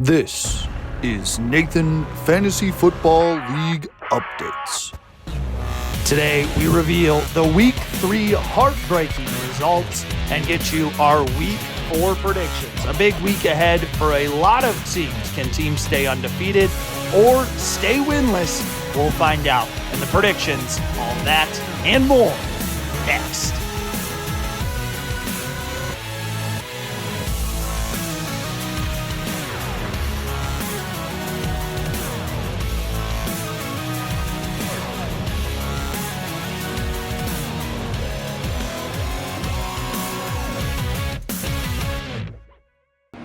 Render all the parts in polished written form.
This is Nathan Fantasy Football League Updates. Today, we reveal the Week 3 heartbreaking results and get you our Week 4 predictions. A big week ahead for a lot of teams. Can teams stay undefeated or stay winless? We'll find out. And the predictions, all that and more, next.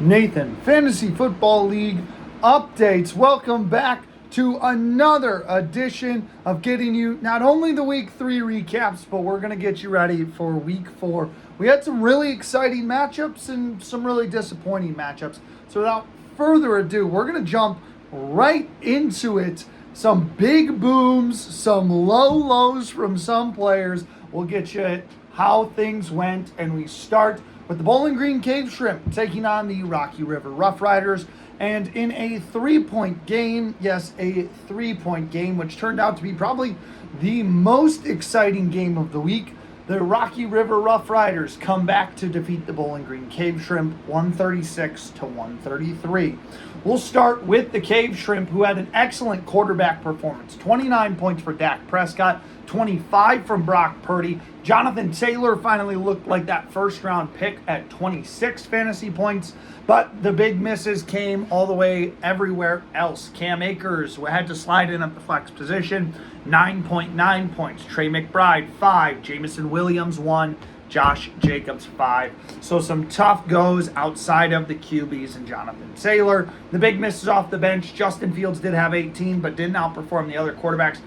Nathan Fantasy Football League Updates. Welcome back to another edition of getting you not only the Week 3 recaps, but we're going to get you ready for Week 4. We had some really exciting matchups and some really disappointing matchups. So without further ado, we're going to jump right into it. Some big booms, some low lows from some players. We'll get you how things went, and we start with the Bowling Green Cave Shrimp taking on the Rocky River Rough Riders. And in a 3-point game, yes, a 3-point game, which turned out to be probably the most exciting game of the week, the Rocky River Rough Riders come back to defeat the Bowling Green Cave Shrimp 136-133. We'll start with the Cave Shrimp, who had an excellent quarterback performance. 29 points for Dak Prescott, 25 from Brock Purdy. Jonathan Taylor finally looked like that first-round pick at 26 fantasy points, but the big misses came all the way everywhere else. Cam Akers had to slide in at the flex position, 9.9 points. Trey McBride, 5. Jameson Williams, 1. Josh Jacobs, 5. So some tough goes outside of the QBs and Jonathan Taylor. The big misses off the bench. Justin Fields did have 18, but didn't outperform the other quarterbacks.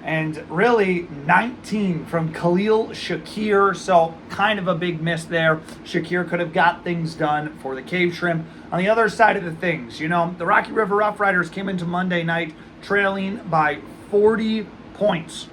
And really 19 from Khalil Shakir, so kind of a big miss there. Shakir could have got things done for the Cave Shrimp. On the other side of the things, the Rocky River Rough Riders came into Monday night trailing by 40 points.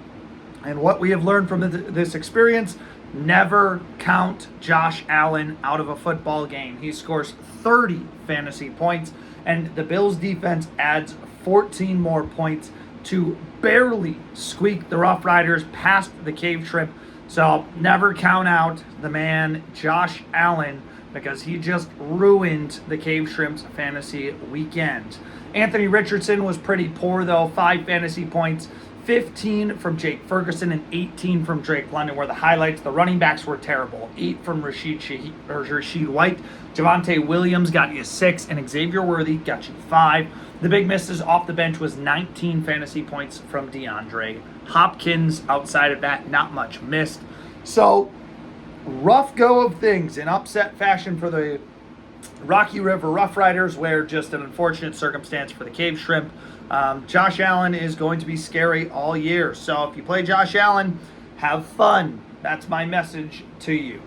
And what we have learned from this experience, never count Josh Allen out of a football game. He scores 30 fantasy points, and the Bills defense adds 14 more points to barely squeak the Rough Riders past the Cave Shrimp. So never count out the man Josh Allen, because he just ruined the Cave Shrimp's fantasy weekend. Anthony Richardson was pretty poor though, 5 fantasy points, 15 from Jake Ferguson and 18 from Drake London were the highlights. The running backs were terrible. 8 from Rashid White. Javonte Williams got you 6, and Xavier Worthy got you 5. The big misses off the bench was 19 fantasy points from DeAndre Hopkins. Outside of that, not much missed. So, rough go of things in upset fashion for the Rocky River Rough Riders, where just an unfortunate circumstance for the Cave Shrimp. Josh Allen is going to be scary all year. So if you play Josh Allen, have fun. That's my message to you.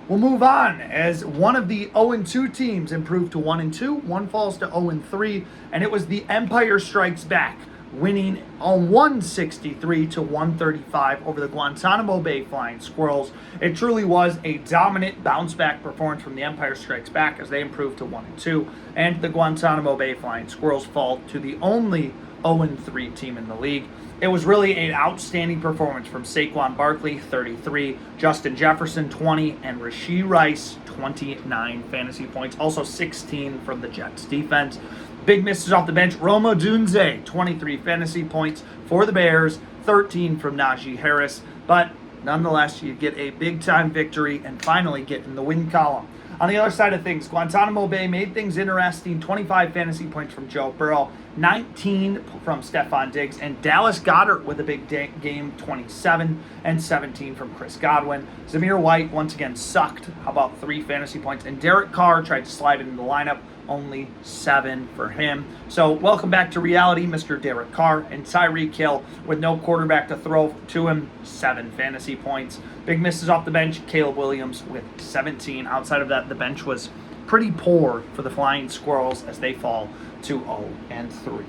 We'll move on as one of the 0-2 teams improved to 1-2. One falls to 0-3, and it was the Empire Strikes Back, winning on 163-135 over the Guantanamo Bay Flying Squirrels. It truly was a dominant bounce-back performance from the Empire Strikes Back as they improved to 1-2, and the Guantanamo Bay Flying Squirrels fall to the only 0-3 team in the league. It was really an outstanding performance from Saquon Barkley, 33, Justin Jefferson, 20, and Rashee Rice, 29 fantasy points. Also 16 from the Jets defense. Big misses off the bench. Rome Odunze, 23 fantasy points for the Bears, 13 from Najee Harris. But nonetheless, you get a big-time victory and finally get in the win column. On the other side of things, Guantanamo Bay made things interesting. 25 fantasy points from Joe Burrow, 19 from Stephon Diggs, and Dallas Goedert with a big game, 27 and 17 from Chris Godwin. Zamir White once again sucked. How about 3 fantasy points? And Derek Carr tried to slide into the lineup, only 7 for him. So welcome back to reality, Mr. Derek Carr. And Tyreek Hill, with no quarterback to throw to him, 7 fantasy points. Big misses off the bench, Caleb Williams with 17. Outside of that, the bench was pretty poor for the Flying Squirrels as they fall to 0-3.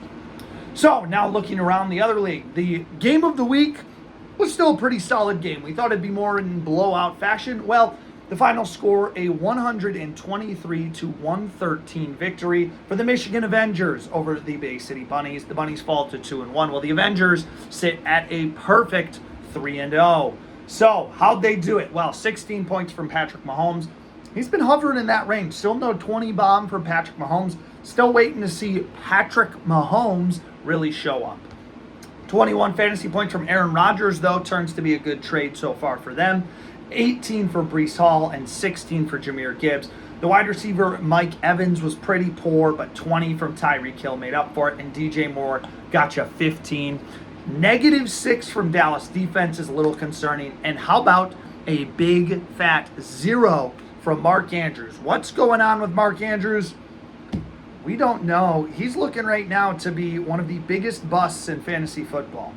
So now looking around the other league, the game of the week was still a pretty solid game. We thought it'd be more in blowout fashion. Well, The final score, a 123-113 victory for the Michigan Avengers over the Bay City Bunnies. The Bunnies fall to 2-1, while the Avengers sit at a perfect 3-0. So, how'd they do it? Well, 16 points from Patrick Mahomes. He's been hovering in that range. Still no 20 bomb from Patrick Mahomes. Still waiting to see Patrick Mahomes really show up. 21 fantasy points from Aaron Rodgers, though, turns to be a good trade so far for them. 18 for Breece Hall and 16 for Jahmyr Gibbs. The wide receiver Mike Evans was pretty poor, but 20 from Tyreek Hill made up for it, and DJ Moore got you 15. -6 from Dallas defense is a little concerning. And how about a big fat 0 from Mark Andrews? What's going on with Mark Andrews? We don't know. He's looking right now to be one of the biggest busts in fantasy football.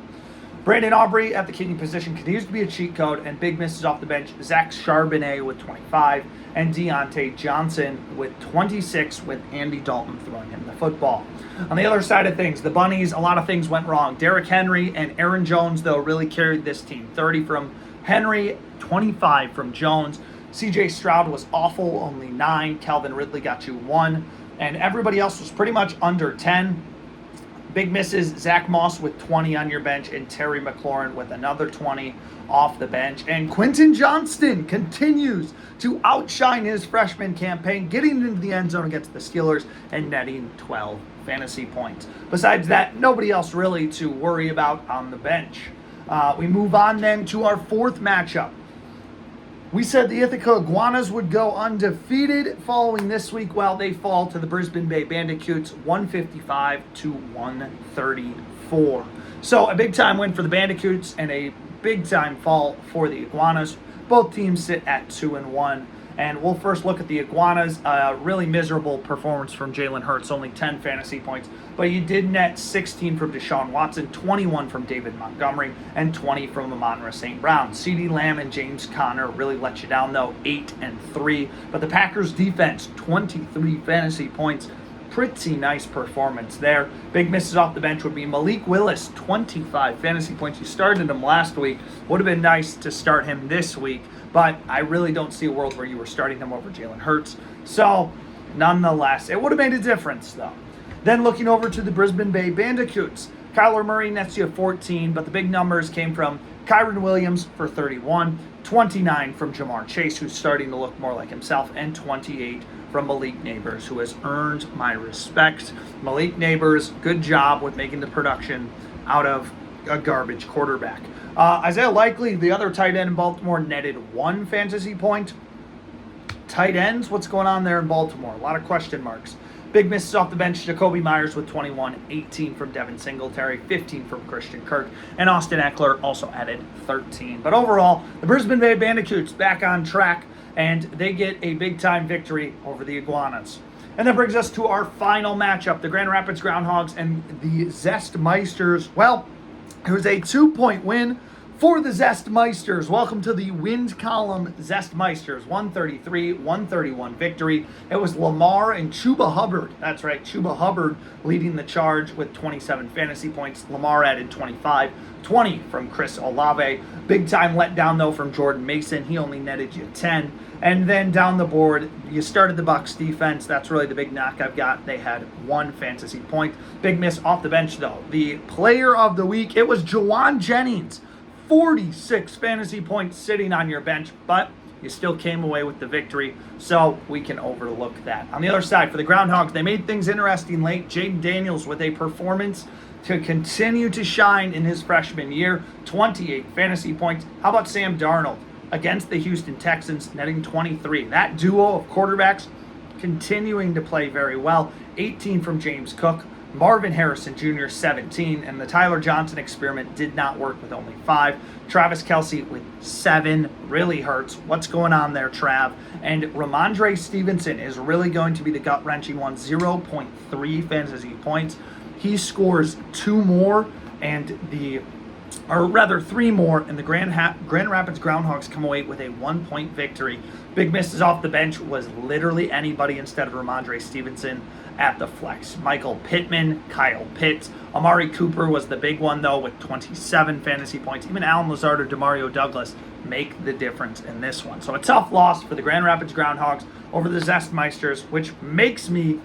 Brandon Aubrey at the kicking position continues to be a cheat code, and big misses off the bench. Zach Charbonnet with 25, and Deontay Johnson with 26, with Andy Dalton throwing him the football. On the other side of things, the Bunnies, a lot of things went wrong. Derrick Henry and Aaron Jones, though, really carried this team. 30 from Henry, 25 from Jones. CJ Stroud was awful, only 9. Calvin Ridley got you 1. And everybody else was pretty much under 10. Big misses, Zach Moss with 20 on your bench, and Terry McLaurin with another 20 off the bench. And Quentin Johnston continues to outshine his freshman campaign, getting into the end zone against the Steelers and netting 12 fantasy points. Besides that, nobody else really to worry about on the bench. We move on then to our fourth matchup. We said the Ithaca Iguanas would go undefeated following this week. Well, they fall to the Brisbane Bay Bandicoots, 155-134. So a big-time win for the Bandicoots and a big-time fall for the Iguanas. Both teams sit at 2-1. And we'll first look at the Iguanas. Really miserable performance from Jalen Hurts, only 10 fantasy points. But he did net 16 from Deshaun Watson, 21 from David Montgomery, and 20 from Amon-Ra St. Brown. CeeDee Lamb and James Conner really let you down, though, 8 and 3. But the Packers defense, 23 fantasy points. Pretty nice performance there. Big misses off the bench would be Malik Willis, 25 fantasy points. You started him last week. Would have been nice to start him this week, but I really don't see a world where you were starting him over Jalen Hurts. So, nonetheless, it would have made a difference, though. Then looking over to the Brisbane Bay Bandicoots, Kyler Murray nets you 14, but the big numbers came from Kyron Williams for 31, 29 from Jamar Chase, who's starting to look more like himself, and 28 from Malik Neighbors, who has earned my respect. Malik Neighbors, good job with making the production out of a garbage quarterback. Isaiah Likely, the other tight end in Baltimore, netted 1 fantasy point. Tight ends, what's going on there in Baltimore? A lot of question marks. Big misses off the bench, Jacoby Myers with 21, 18 from Devin Singletary, 15 from Christian Kirk, and Austin Eckler also added 13. But overall, the Brisbane Bay Bandicoots back on track, and they get a big-time victory over the Iguanas. And that brings us to our final matchup, the Grand Rapids Groundhogs and the Zestmeisters. Well, it was a 2-point win for the Zestmeisters. Welcome to the wind column Zestmeisters. 133-131 victory. It was Lamar and Chuba Hubbard. That's right, Chuba Hubbard leading the charge with 27 fantasy points. Lamar added 25. 20 from Chris Olave. Big time letdown, though, from Jordan Mason. He only netted you 10. And then down the board, you started the Bucs defense. That's really the big knock I've got. They had 1 fantasy point. Big miss off the bench, though. The player of the week, it was Jawan Jennings. 46 fantasy points sitting on your bench, but you still came away with the victory, so we can overlook that. On the other side, for the Groundhogs, they made things interesting late. Jaden Daniels with a performance to continue to shine in his freshman year. 28 fantasy points. How about Sam Darnold against the Houston Texans, netting 23? That duo of quarterbacks continuing to play very well. 18 from James Cook. Marvin Harrison Jr., 17, and the Tyler Johnson experiment did not work with only 5. Travis Kelce with 7 really hurts. What's going on there, Trav? And Ramondre Stevenson is really going to be the gut-wrenching one, 0.3 fantasy points. He scores 2 more, and 3 more, and the Grand Rapids Groundhogs come away with a 1-point victory. Big misses off the bench was literally anybody instead of Ramondre Stevenson at the flex. Michael Pittman, Kyle Pitts, Amari Cooper was the big one, though, with 27 fantasy points. Even Alan Lazard or Demario Douglas make the difference in this one. So a tough loss for the Grand Rapids Groundhogs over the Zestmeisters, which makes me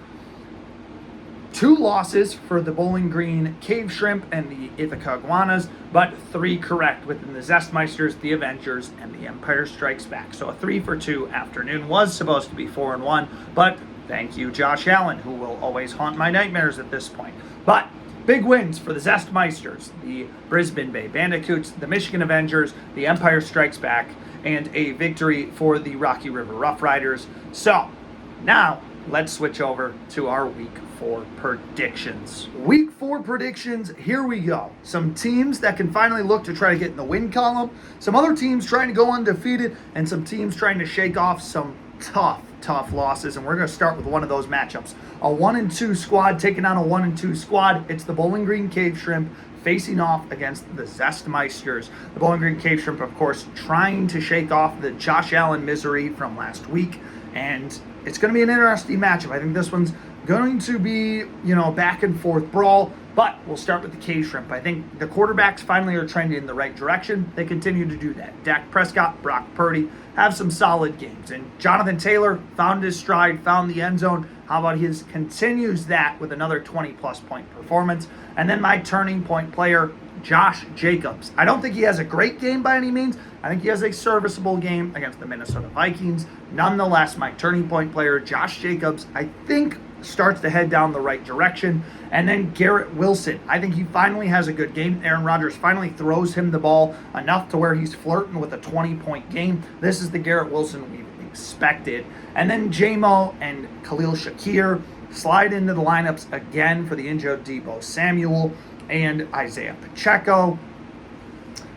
2 losses for the Bowling Green Cave Shrimp and the Ithaca Iguanas, but 3 correct within the Zestmeisters, the Avengers, and the Empire Strikes Back. So a 3-for-2 afternoon. Was supposed to be 4-1, but thank you, Josh Allen, who will always haunt my nightmares at this point. But big wins for the Zestmeisters, the Brisbane Bay Bandicoots, the Michigan Avengers, the Empire Strikes Back, and a victory for the Rocky River Rough Riders. So now let's switch over to our Week 4 predictions. Week 4 predictions, here we go. Some teams that can finally look to try to get in the win column, some other teams trying to go undefeated, and some teams trying to shake off some tough losses. And we're going to start with one of those matchups. A 1-2 squad taking on a 1-2 squad. It's the Bowling Green Cave Shrimp facing off against the Zestmeisters. The Bowling Green Cave Shrimp, of course, trying to shake off the Josh Allen misery from last week. And it's going to be an interesting matchup. I think this one's going to be, back and forth brawl, but we'll start with the Cave Shrimp. I think the quarterbacks finally are trending in the right direction. They continue to do that. Dak Prescott, Brock Purdy have some solid games. And Jonathan Taylor found his stride, found the end zone. How about his continues that with another 20-plus point performance? And then my turning point player, Josh Jacobs. I don't think he has a great game by any means. I think he has a serviceable game against the Minnesota Vikings. Nonetheless, my turning point player, Josh Jacobs, I think starts to head down the right direction. And then Garrett Wilson. I think he finally has a good game. Aaron Rodgers finally throws him the ball enough to where he's flirting with a 20-point game. This is the Garrett Wilson we've expected. And then J-Mo and Khalil Shakir slide into the lineups again for the injured Deebo Samuel and Isaiah Pacheco.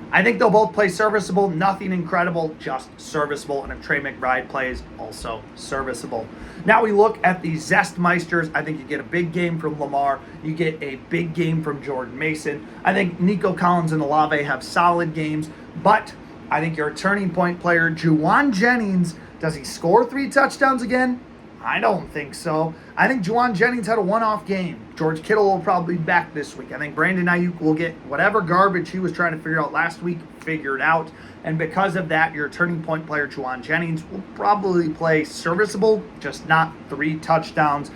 I think they'll both play serviceable, nothing incredible, just serviceable. And if Trey McBride plays, also serviceable. Now we look at the Zestmeisters. I think you get a big game from Lamar. You get a big game from Jordan Mason. I think Nico Collins and Olave have solid games, but I think your turning point player, Juwan Jennings, does he score 3 touchdowns again? I don't think so. I think Juwan Jennings had a one-off game. George Kittle will probably be back this week. I think Brandon Ayuk will get whatever garbage he was trying to figure out last week figured out. And because of that, your turning point player, Juwan Jennings, will probably play serviceable, just not 3 touchdowns.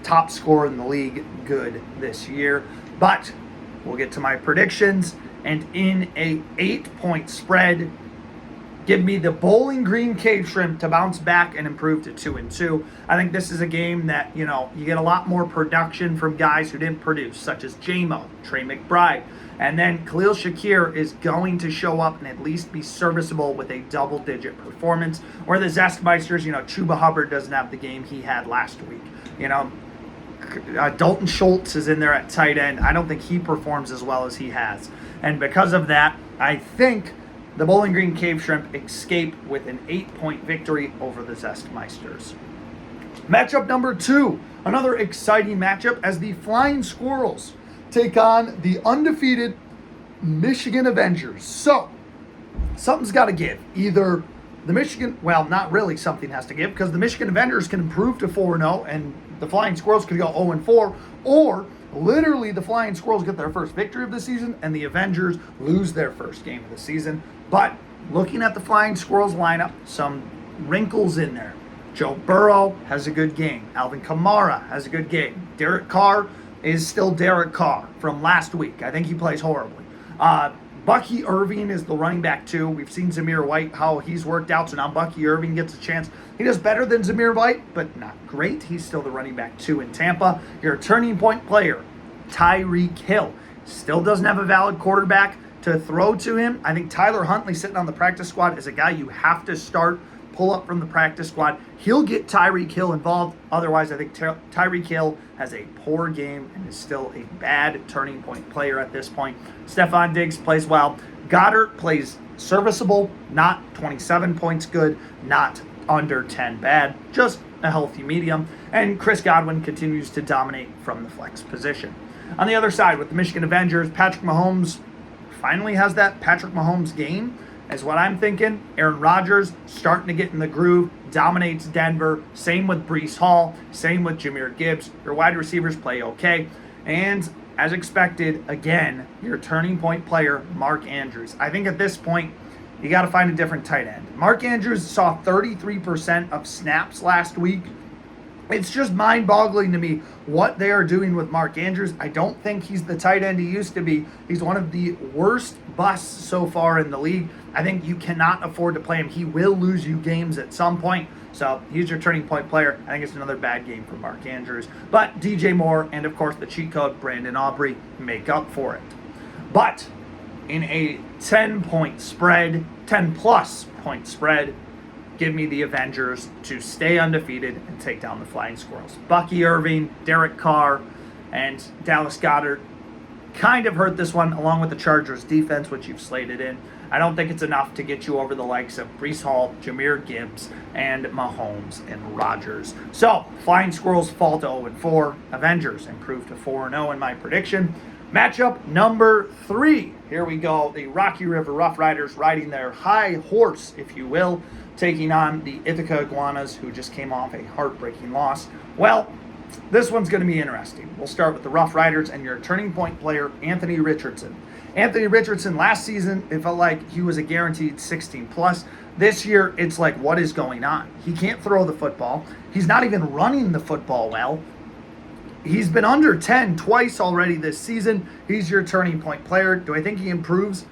Top scorer in the league, good this year. But we'll get to my predictions. And in a 8-point spread, give me the Bowling Green Cave Shrimp to bounce back and improve to 2-2. I think this is a game that, you get a lot more production from guys who didn't produce, such as J-Mo, Trey McBride. And then Khalil Shakir is going to show up and at least be serviceable with a double-digit performance. Where the Zestmeisters, Chuba Hubbard doesn't have the game he had last week. Dalton Schultz is in there at tight end. I don't think he performs as well as he has. And because of that, I think the Bowling Green Cave Shrimp escape with an 8-point victory over the Zestmeisters. Matchup number 2, another exciting matchup as the Flying Squirrels take on the undefeated Michigan Avengers. So, something's got to give. Either the not really something has to give, because the Michigan Avengers can improve to 4-0 and the Flying Squirrels could go 0-4, or literally the Flying Squirrels get their first victory of the season and the Avengers lose their first game of the season. But looking at the Flying Squirrels lineup, some wrinkles in there. Joe Burrow has a good game. Alvin Kamara has a good game. Derek Carr is still Derek Carr from last week. I think he plays horribly. Bucky Irving is the running back too. We've seen Zamir White, how he's worked out, so now Bucky Irving gets a chance. He does better than Zamir White, but not great. He's still the running back 2 in Tampa. Your turning point player, Tyreek Hill, still doesn't have a valid quarterback to throw to him. I think Tyler Huntley sitting on the practice squad is a guy you have to start, pull up from the practice squad. He'll get Tyreek Hill involved. Otherwise, I think Tyreek Hill has a poor game and is still a bad turning point player at this point. Stephon Diggs plays well. Goddard plays serviceable, not 27 points good, not under 10 bad, just a healthy medium. And Chris Godwin continues to dominate from the flex position. On the other side, with the Michigan Avengers, Patrick Mahomes finally has that Patrick Mahomes game, is what I'm thinking. Aaron Rodgers starting to get in the groove, dominates Denver. Same with Breece Hall, same with Jahmyr Gibbs. Your wide receivers play okay. And as expected, again, your turning point player, Mark Andrews. I think at this point, you got to find a different tight end. Mark Andrews saw 33% of snaps last week. It's just mind-boggling to me what they are doing with Mark Andrews. I don't think he's the tight end he used to be. He's one of the worst busts so far in the league. I think you cannot afford to play him. He will lose you games at some point. So he's your turning point player. I think it's another bad game for Mark Andrews. But DJ Moore and, of course, the cheat code, Brandon Aubrey, make up for it. But in a 10-point spread, 10-plus point spread, give me the Avengers to stay undefeated and take down the Flying Squirrels. Bucky Irving, Derek Carr, and Dallas Goedert kind of hurt this one, along with the Chargers defense, which you've slated in. I don't think it's enough to get you over the likes of Breece Hall, Jahmyr Gibbs, and Mahomes and Rodgers. So, Flying Squirrels fall to 0-4. Avengers improve to 4-0 in my prediction. Matchup number 3. Here we go. The Rocky River Rough Riders riding their high horse, if you will, taking on the Ithaca Iguanas, who just came off a heartbreaking loss. Well, this one's going to be interesting. We'll start with the Rough Riders and your turning point player, Anthony Richardson. Anthony Richardson, last season, it felt like he was a guaranteed 16-plus. This year, it's like, what is going on? He can't throw the football. He's not even running the football well. He's been under 10 twice already this season. He's your turning point player. Do I think he improves?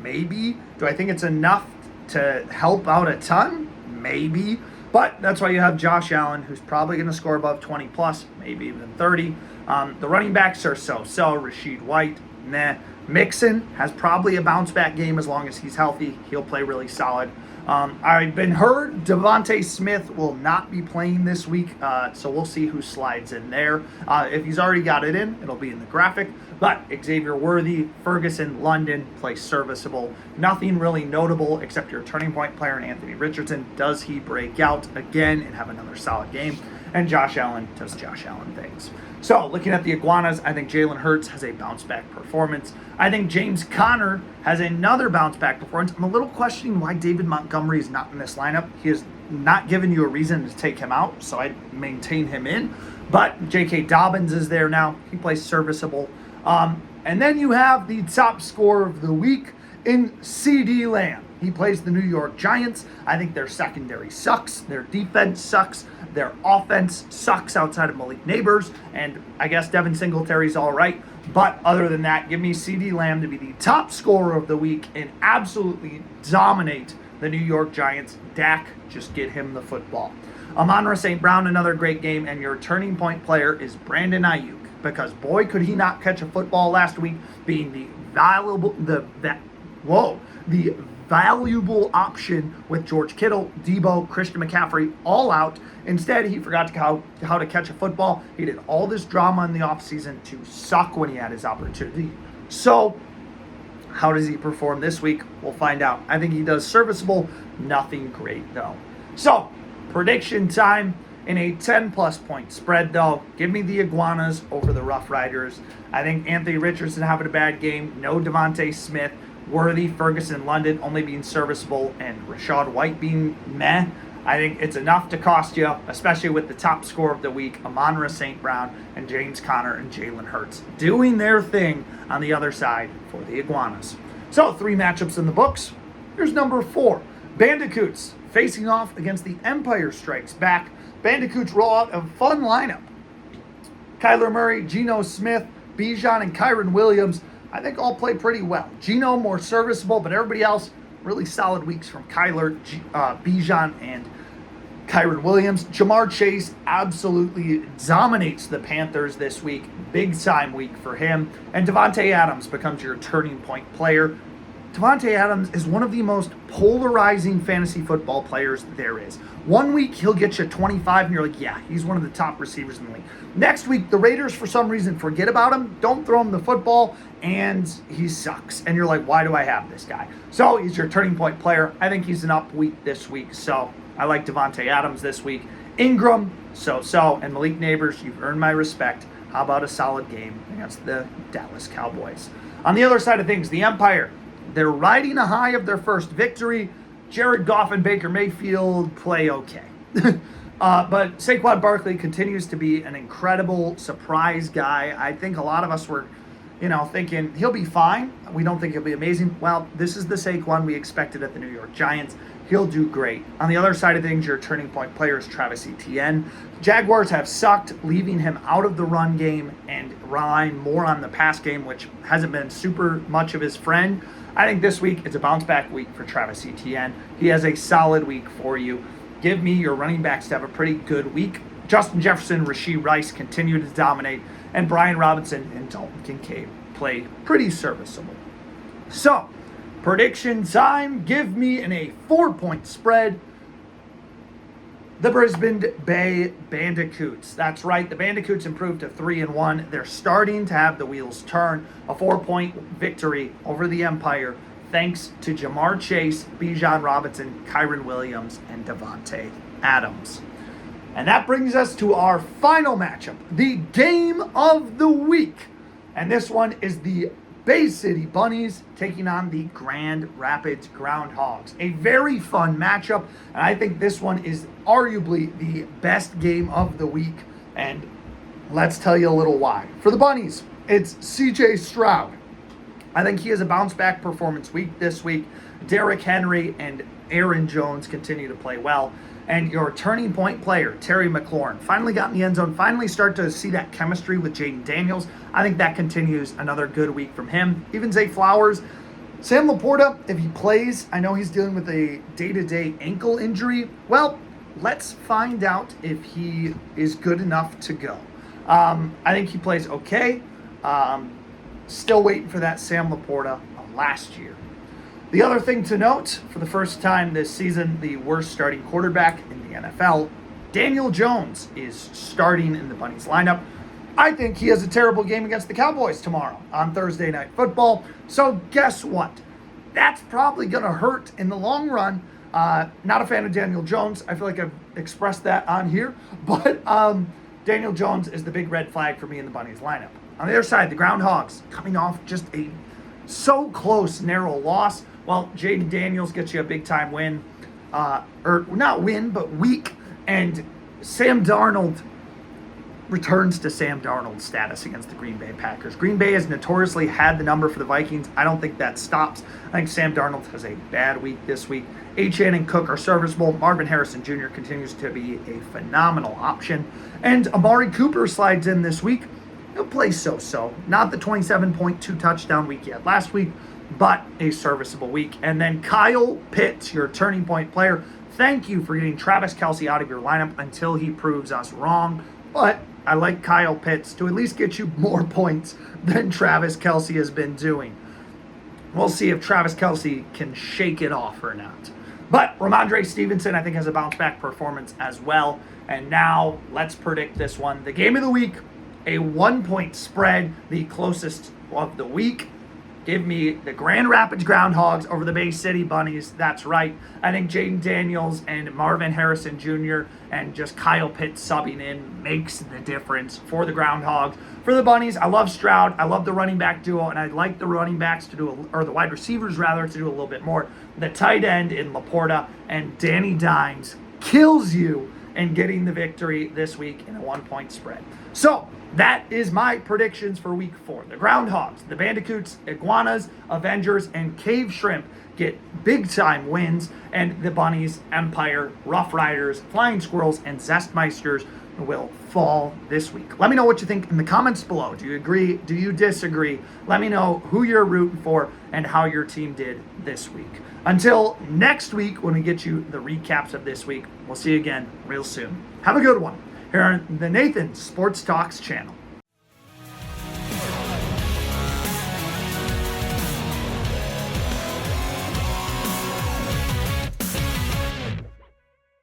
Maybe. Do I think it's enough to help out a ton? Maybe. But that's why you have Josh Allen, who's probably going to score above 20 plus, maybe even 30. The running backs are so-so. Rashid White, meh. Mixon has probably a bounce back game as long as he's healthy. He'll play really solid. I've been heard Devontae Smith will not be playing this week, so we'll see who slides in there. If he's already got it in, it'll be in the graphic. But Xavier Worthy, Ferguson, London play serviceable. Nothing really notable except your turning point player in Anthony Richardson. Does he break out again and have another solid game? And Josh Allen does Josh Allen things. So, looking at the Iguanas, I think Jalen Hurts has a bounce-back performance. I think James Conner has another bounce-back performance. I'm a little questioning why David Montgomery is not in this lineup. He has not given you a reason to take him out, so I maintain him in. But J.K. Dobbins is there now. He plays serviceable. And then you have the top scorer of the week in CeeDee Lamb. He plays the New York Giants. I think their secondary sucks. Their defense sucks. Their offense sucks outside of Malik Neighbors. And I guess Devin Singletary's all right. But other than that, give me CeeDee Lamb to be the top scorer of the week and absolutely dominate the New York Giants. Dak, just get him the football. Amon-Ra St. Brown, another great game. And your turning point player is Brandon Ayuk. Because boy, could he not catch a football last week, being the valuable option with George Kittle, Debo, Christian McCaffrey all out. Instead, he forgot how to catch a football. He did all this drama in the offseason to suck when he had his opportunity. So, how does he perform this week? We'll find out. I think he does serviceable. Nothing great, though. So, prediction time. In a 10-plus point spread, though, give me the Iguanas over the Rough Riders. I think Anthony Richardson having a bad game. No Devontae Smith. Worthy, Ferguson, London only being serviceable, and Rashad White being meh. I think it's enough to cost you, especially with the top score of the week, Amon-Ra St. Brown and James Conner and Jalen Hurts doing their thing on the other side for the Iguanas. So, 3 matchups in the books. Here's number 4. Bandicoots facing off against the Empire Strikes Back. Bandicoots roll out a fun lineup. Kyler Murray, Geno Smith, Bijan, and Kyron Williams, I think all play pretty well. Geno more serviceable, but everybody else, really solid weeks from Kyler, Bijan, and Kyron Williams. Jamar Chase absolutely dominates the Panthers this week. Big time week for him. And Davante Adams becomes your turning point player. Davante Adams is one of the most polarizing fantasy football players there is. One week, he'll get you 25, and you're like, yeah, he's one of the top receivers in the league. Next week, the Raiders, for some reason, forget about him, don't throw him the football, and he sucks. And you're like, why do I have this guy? So he's your turning point player. I think he's an up week this week, so I like Davante Adams this week. Ingram, so-so, and Malik Neighbors, you've earned my respect. How about a solid game against the Dallas Cowboys? On the other side of things, the Empire, they're riding a high of their first victory. Jared Goff and Baker Mayfield play okay. But Saquon Barkley continues to be an incredible surprise guy. I think a lot of us were, thinking he'll be fine. We don't think he'll be amazing. Well, this is the Saquon we expected at the New York Giants. He'll do great. On the other side of things, your turning point player is Travis Etienne. Jaguars have sucked, leaving him out of the run game and relying more on the pass game, which hasn't been super much of his friend. I think this week it's a bounce back week for Travis Etienne. He has a solid week for you. Give me your running backs to have a pretty good week. Justin Jefferson, Rashee Rice continue to dominate, and Brian Robinson and Dalton Kincaid play pretty serviceable. So, prediction time. Give me in a 4-point spread the Brisbane Bay Bandicoots. That's right, the Bandicoots improved to 3-1. They're starting to have the wheels turn. A 4-point victory over the Empire thanks to Jamar Chase, Bijan Robinson, Kyron Williams, and Devontae Adams. And that brings us to our final matchup, the game of the week. And this one is the Bay City Bunnies taking on the Grand Rapids Groundhogs. A very fun matchup, and I think this one is arguably the best game of the week. And let's tell you a little why. For the Bunnies, it's CJ Stroud. I think he has a bounce back performance week this week. Derrick Henry and Aaron Jones continue to play well. And your turning point player, Terry McLaurin, finally got in the end zone, finally start to see that chemistry with Jaden Daniels. I think that continues another good week from him. Even Zay Flowers. Sam Laporta, if he plays, I know he's dealing with a day-to-day ankle injury. Well, let's find out if he is good enough to go. I think he plays okay. Still waiting for that Sam Laporta of last year. The other thing to note, for the first time this season, the worst starting quarterback in the NFL, Daniel Jones, is starting in the Bunnies lineup. I think he has a terrible game against the Cowboys tomorrow on Thursday Night Football. So guess what? That's probably going to hurt in the long run. Not a fan of Daniel Jones. I feel like I've expressed that on here. But Daniel Jones is the big red flag for me in the Bunnies lineup. On the other side, the Groundhogs coming off just a so close, narrow loss. Well, Jaden Daniels gets you a big-time win. Or not win, but week. And Sam Darnold returns to Sam Darnold status against the Green Bay Packers. Green Bay has notoriously had the number for the Vikings. I don't think that stops. I think Sam Darnold has a bad week this week. Achane and Cook are serviceable. Marvin Harrison Jr. continues to be a phenomenal option. And Amari Cooper slides in this week. He'll play so-so. Not the 27.2 touchdown week yet last week, but a serviceable week. And then Kyle Pitts, your turning point player. Thank you for getting Travis Kelce out of your lineup until he proves us wrong. But I like Kyle Pitts to at least get you more points than Travis Kelce has been doing. We'll see if Travis Kelce can shake it off or not. But Ramondre Stevenson, I think, has a bounce-back performance as well. And now let's predict this one. The game of the week, a 1-point spread, the closest of the week. Give me the Grand Rapids Groundhogs over the Bay City Bunnies. That's right. I think Jaden Daniels and Marvin Harrison Jr. and just Kyle Pitts subbing in makes the difference for the Groundhogs. For the Bunnies, I love Stroud. I love the running back duo, and I'd like the running backs to do, or the wide receivers rather, to do a little bit more. The tight end in Laporta and Danny Dimes kills you in getting the victory this week in a 1-point spread. So, that is my predictions for week 4. The Groundhogs, the Bandicoots, Iguanas, Avengers, and Cave Shrimp get big-time wins, and the Bunnies, Empire, Rough Riders, Flying Squirrels, and Zestmeisters will fall this week. Let me know what you think in the comments below. Do you agree? Do you disagree? Let me know who you're rooting for and how your team did this week. Until next week, when we get you the recaps of this week, we'll see you again real soon. Have a good one here on the Nathan Sports Talks channel.